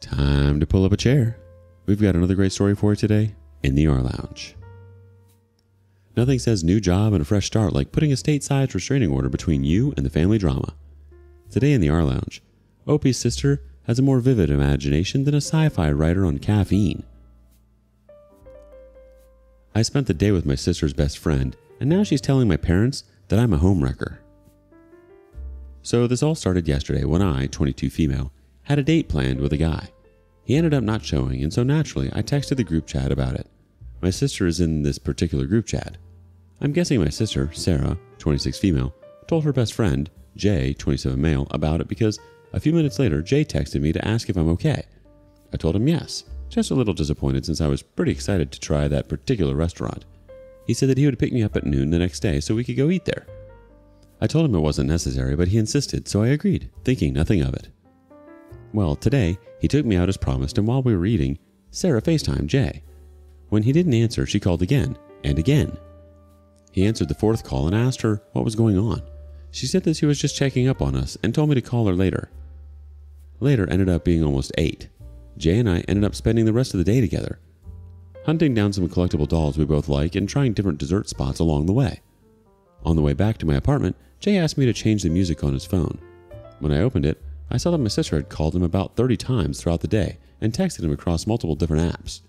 Time to pull up a chair. We've got another great story for you today in the rLounge. Nothing says new job and a fresh start like putting a state-sized restraining order between you and the family drama. Today in the rLounge, Opie's sister has a more vivid imagination than a sci-fi writer on caffeine. I spent the day with my sister's best friend, and now she's telling my parents that I'm a homewrecker. So this all started yesterday when I, 22 female, had a date planned with a guy. He ended up not showing, and so naturally I texted the group chat about it. My sister is in this particular group chat. I'm guessing my sister, Sarah, 26 female, told her best friend, Jay, 27 male, about it because a few minutes later Jay texted me to ask if I'm okay. I told him yes, just a little disappointed since I was pretty excited to try that particular restaurant. He said that he would pick me up at noon the next day so we could go eat there. I told him it wasn't necessary, but he insisted, so I agreed, thinking nothing of it. Well, today, he took me out as promised, and while we were eating, Sarah FaceTimed Jay. When he didn't answer, she called again, and again. He answered the fourth call and asked her what was going on. She said that she was just checking up on us and told me to call her later. Later ended up being almost 8. Jay and I ended up spending the rest of the day together, hunting down some collectible dolls we both like and trying different dessert spots along the way. On the way back to my apartment, Jay asked me to change the music on his phone. When I opened it, I saw that my sister had called him about 30 times throughout the day and texted him across multiple different apps.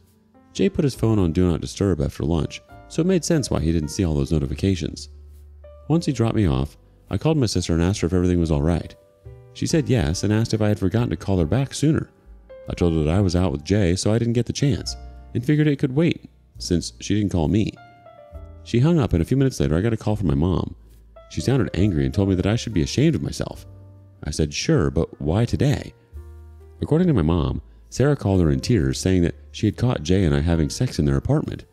Jay put his phone on Do Not Disturb after lunch, so it made sense why he didn't see all those notifications. Once he dropped me off, I called my sister and asked her if everything was alright. She said yes and asked if I had forgotten to call her back sooner. I told her that I was out with Jay, so I didn't get the chance, and figured it could wait, since she didn't call me. She hung up, and a few minutes later I got a call from my mom. She sounded angry and told me that I should be ashamed of myself. I said sure, but why today? According to my mom, Sarah called her in tears, saying that she had caught Jay and I having sex in their apartment.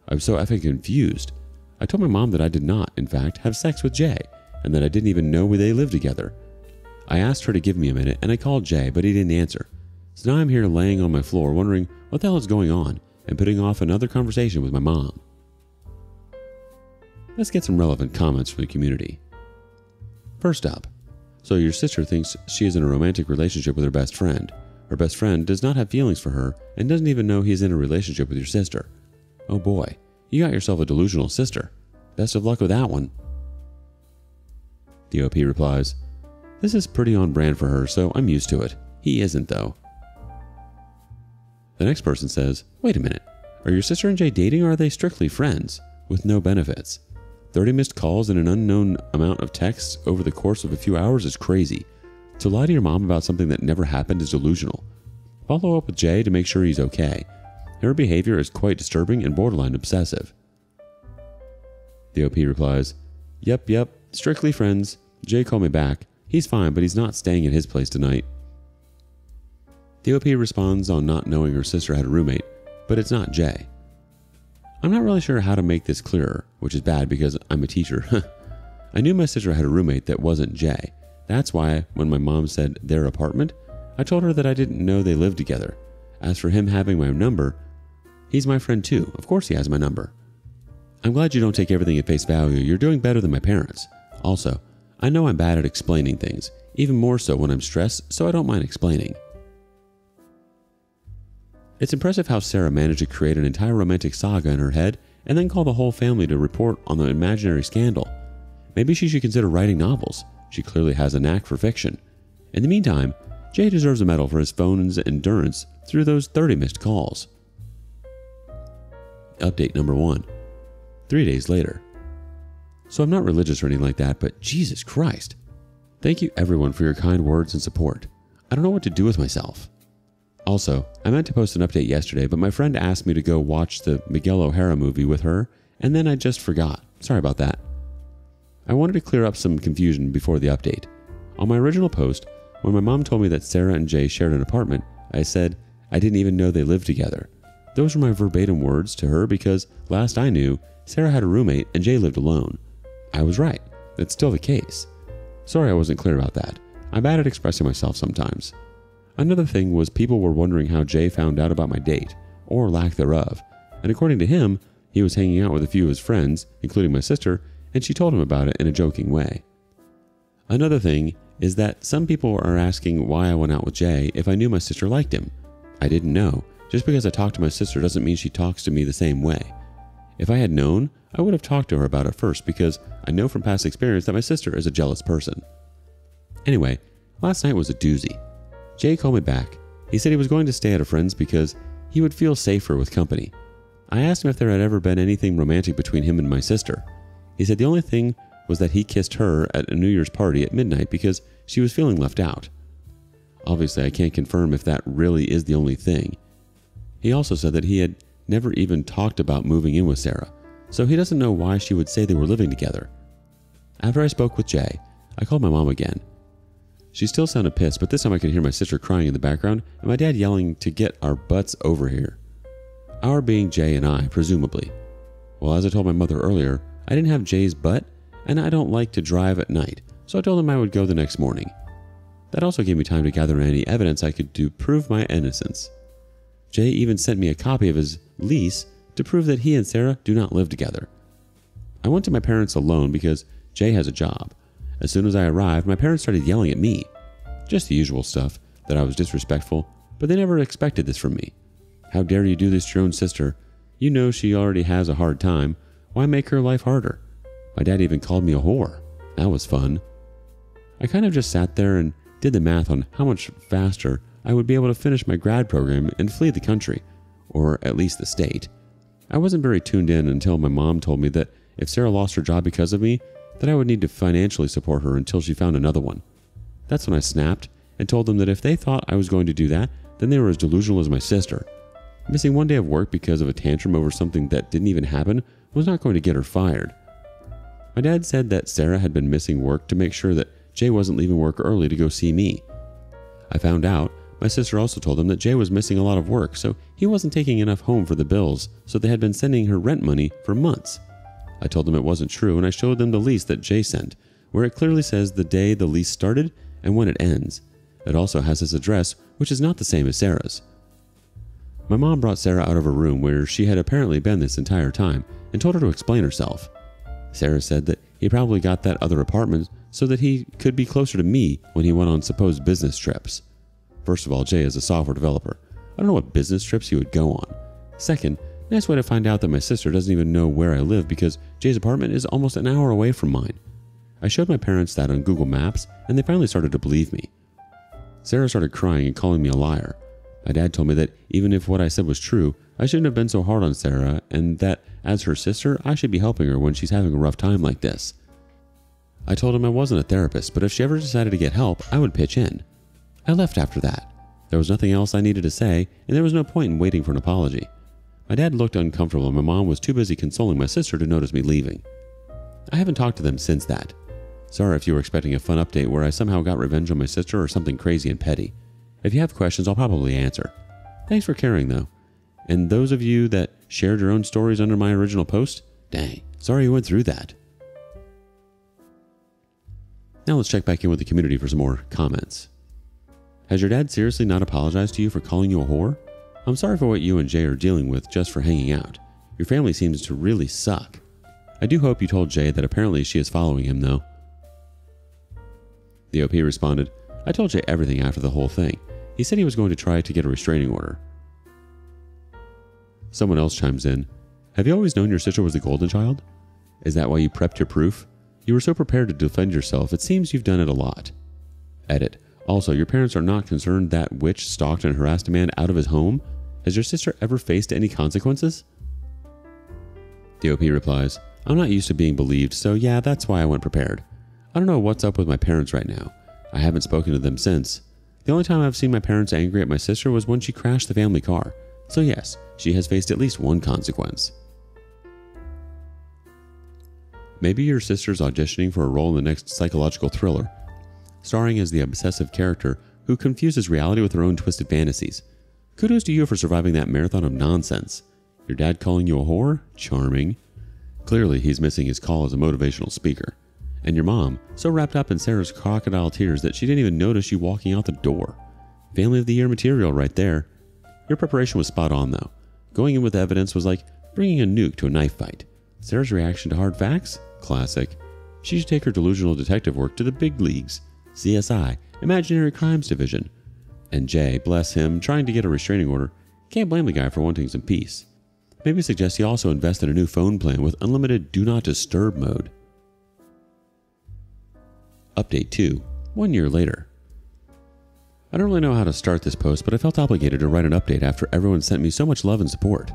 I was so effing confused. I told my mom that I did not, in fact, have sex with Jay, and that I didn't even know where they lived together. I asked her to give me a minute, and I called Jay, but he didn't answer. So now I'm here laying on my floor wondering what the hell is going on, and putting off another conversation with my mom. Let's get some relevant comments from the community. First up, so your sister thinks she is in a romantic relationship with her best friend. Her best friend does not have feelings for her and doesn't even know he's in a relationship with your sister. Oh boy, you got yourself a delusional sister. Best of luck with that one. The OP replies, this is pretty on brand for her, so I'm used to it. He isn't though. The next person says, wait a minute, are your sister and Jay dating or are they strictly friends with no benefits? 30 missed calls and an unknown amount of texts over the course of a few hours is crazy. To lie to your mom about something that never happened is delusional. Follow up with Jay to make sure he's okay. Her behavior is quite disturbing and borderline obsessive. The OP replies, yep, strictly friends. Jay called me back. He's fine, but he's not staying at his place tonight. The OP responds on not knowing her sister had a roommate, but it's not Jay. I'm not really sure how to make this clearer, which is bad because I'm a teacher. I knew my sister had a roommate that wasn't Jay. That's why when my mom said their apartment, I told her that I didn't know they lived together. As for him having my number, he's my friend too. Of course he has my number. I'm glad you don't take everything at face value. You're doing better than my parents. Also, I know I'm bad at explaining things, even more so when I'm stressed, so I don't mind explaining. It's impressive how Sarah managed to create an entire romantic saga in her head and then call the whole family to report on the imaginary scandal. Maybe she should consider writing novels. She clearly has a knack for fiction. In the meantime, Jay deserves a medal for his phone's endurance through those 30 missed calls. Update number 1. 3 days later. So I'm not religious or anything like that, but Jesus Christ. Thank you everyone for your kind words and support. I don't know what to do with myself. Also, I meant to post an update yesterday, but my friend asked me to go watch the Miguel O'Hara movie with her, and then I just forgot. Sorry about that. I wanted to clear up some confusion before the update. On my original post, when my mom told me that Sarah and Jay shared an apartment, I said I didn't even know they lived together. Those were my verbatim words to her because, last I knew, Sarah had a roommate and Jay lived alone. I was right. That's still the case. Sorry I wasn't clear about that. I'm bad at expressing myself sometimes. Another thing was people were wondering how Jay found out about my date, or lack thereof, and according to him, he was hanging out with a few of his friends, including my sister, and she told him about it in a joking way. Another thing is that some people are asking why I went out with Jay if I knew my sister liked him. I didn't know. Just because I talk to my sister doesn't mean she talks to me the same way. If I had known, I would have talked to her about it first because I know from past experience that my sister is a jealous person. Anyway, last night was a doozy. Jay called me back. He said he was going to stay at a friend's because he would feel safer with company. I asked him if there had ever been anything romantic between him and my sister. He said the only thing was that he kissed her at a New Year's party at midnight because she was feeling left out. Obviously, I can't confirm if that really is the only thing. He also said that he had never even talked about moving in with Sarah, so he doesn't know why she would say they were living together. After I spoke with Jay, I called my mom again. She still sounded pissed, but this time I could hear my sister crying in the background and my dad yelling to get our butts over here. Our being Jay and I, presumably. Well, as I told my mother earlier, I didn't have Jay's butt, and I don't like to drive at night, so I told him I would go the next morning. That also gave me time to gather any evidence I could to prove my innocence. Jay even sent me a copy of his lease to prove that he and Sarah do not live together. I went to my parents alone because Jay has a job. As soon as I arrived, my parents started yelling at me. Just the usual stuff, that I was disrespectful, but they never expected this from me. How dare you do this to your own sister? You know she already has a hard time. Why make her life harder? My dad even called me a whore. That was fun. I kind of just sat there and did the math on how much faster I would be able to finish my grad program and flee the country, or at least the state. I wasn't very tuned in until my mom told me that if Sarah lost her job because of me, that I would need to financially support her until she found another one. That's when I snapped and told them that if they thought I was going to do that, then they were as delusional as my sister. Missing one day of work because of a tantrum over something that didn't even happen was not going to get her fired. My dad said that Sarah had been missing work to make sure that Jay wasn't leaving work early to go see me. I found out my sister also told him that Jay was missing a lot of work, so he wasn't taking enough home for the bills, so they had been sending her rent money for months. I told them it wasn't true, and I showed them the lease that Jay sent, where it clearly says the day the lease started and when it ends. It also has his address, which is not the same as Sarah's. My mom brought Sarah out of her room where she had apparently been this entire time and told her to explain herself. Sarah said that he probably got that other apartment so that he could be closer to me when he went on supposed business trips. First of all, Jay is a software developer. I don't know what business trips he would go on. Second, nice way to find out that my sister doesn't even know where I live because Jay's apartment is almost an hour away from mine. I showed my parents that on Google Maps, and they finally started to believe me. Sarah started crying and calling me a liar. My dad told me that even if what I said was true, I shouldn't have been so hard on Sarah, and that as her sister, I should be helping her when she's having a rough time like this. I told him I wasn't a therapist, but if she ever decided to get help, I would pitch in. I left after that. There was nothing else I needed to say, and there was no point in waiting for an apology. My dad looked uncomfortable, and my mom was too busy consoling my sister to notice me leaving. I haven't talked to them since that. Sorry if you were expecting a fun update where I somehow got revenge on my sister or something crazy and petty. If you have questions, I'll probably answer. Thanks for caring, though. And those of you that shared your own stories under my original post, dang, sorry you went through that. Now let's check back in with the community for some more comments. Has your dad seriously not apologized to you for calling you a whore? I'm sorry for what you and Jay are dealing with just for hanging out. Your family seems to really suck. I do hope you told Jay that apparently she is following him, though. The OP responded, I told Jay everything after the whole thing. He said he was going to try to get a restraining order. Someone else chimes in, have you always known your sister was the golden child? Is that why you prepped your proof? You were so prepared to defend yourself, it seems you've done it a lot. Edit. Also, your parents are not concerned that witch stalked and harassed a man out of his home? Has your sister ever faced any consequences? The OP replies, I'm not used to being believed, so yeah, that's why I went prepared. I don't know what's up with my parents right now. I haven't spoken to them since. The only time I've seen my parents angry at my sister was when she crashed the family car. So yes, she has faced at least one consequence. Maybe your sister's auditioning for a role in the next psychological thriller, starring as the obsessive character who confuses reality with her own twisted fantasies. Kudos to you for surviving that marathon of nonsense. Your dad calling you a whore? Charming. Clearly, he's missing his call as a motivational speaker. And your mom, so wrapped up in Sarah's crocodile tears that she didn't even notice you walking out the door. Family of the Year material right there. Your preparation was spot on, though. Going in with evidence was like bringing a nuke to a knife fight. Sarah's reaction to hard facts? Classic. She should take her delusional detective work to the big leagues. CSI, Imaginary Crimes Division. And Jay, bless him, trying to get a restraining order, can't blame the guy for wanting some peace. Maybe suggest he also invest in a new phone plan with unlimited Do Not Disturb mode. Update 2, 1 year later. I don't really know how to start this post, but I felt obligated to write an update after everyone sent me so much love and support.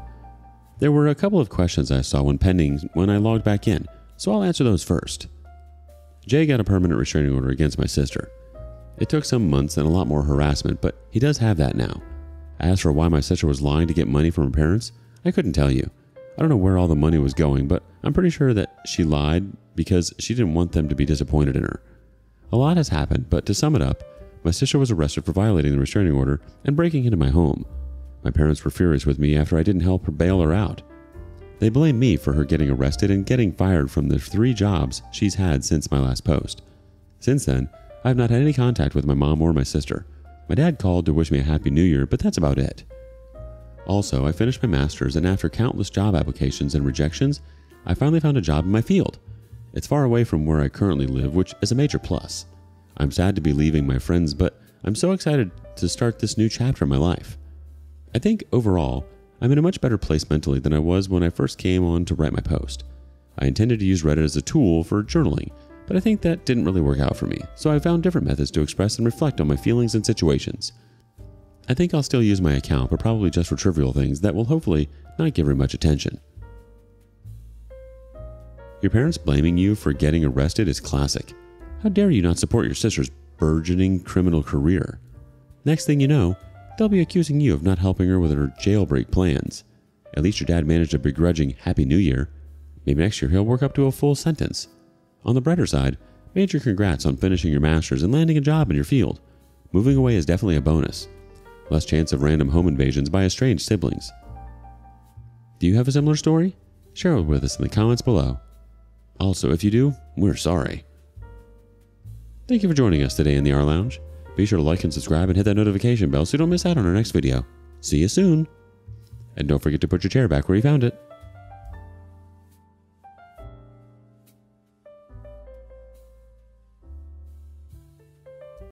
There were a couple of questions I saw when I logged back in, so I'll answer those first. Jay got a permanent restraining order against my sister. It took some months and a lot more harassment, but he does have that now. As for why my sister was lying to get money from her parents, I couldn't tell you. I don't know where all the money was going, but I'm pretty sure that she lied because she didn't want them to be disappointed in her. A lot has happened, but to sum it up, my sister was arrested for violating the restraining order and breaking into my home. My parents were furious with me after I didn't help her bail her out. They blame me for her getting arrested and getting fired from the 3 jobs she's had since my last post. Since then, I have not had any contact with my mom or my sister. My dad called to wish me a happy new year, but that's about it. Also, I finished my master's, and after countless job applications and rejections, I finally found a job in my field. It's far away from where I currently live, which is a major plus. I'm sad to be leaving my friends, but I'm so excited to start this new chapter in my life. I think overall, I'm in a much better place mentally than I was when I first came on to write my post. I intended to use Reddit as a tool for journaling, but I think that didn't really work out for me, so I found different methods to express and reflect on my feelings and situations. I think I'll still use my account, but probably just for trivial things that will hopefully not give her much attention. Your parents blaming you for getting arrested is classic. How dare you not support your sister's burgeoning criminal career? Next thing you know, they'll be accusing you of not helping her with her jailbreak plans. At least your dad managed a begrudging Happy New Year. Maybe next year he'll work up to a full sentence. On the brighter side, major congrats on finishing your master's and landing a job in your field. Moving away is definitely a bonus. Less chance of random home invasions by estranged siblings. Do you have a similar story? Share it with us in the comments below. Also, if you do, we're sorry. Thank you for joining us today in the rLounge. Be sure to like and subscribe and hit that notification bell so you don't miss out on our next video. See you soon! And don't forget to put your chair back where you found it.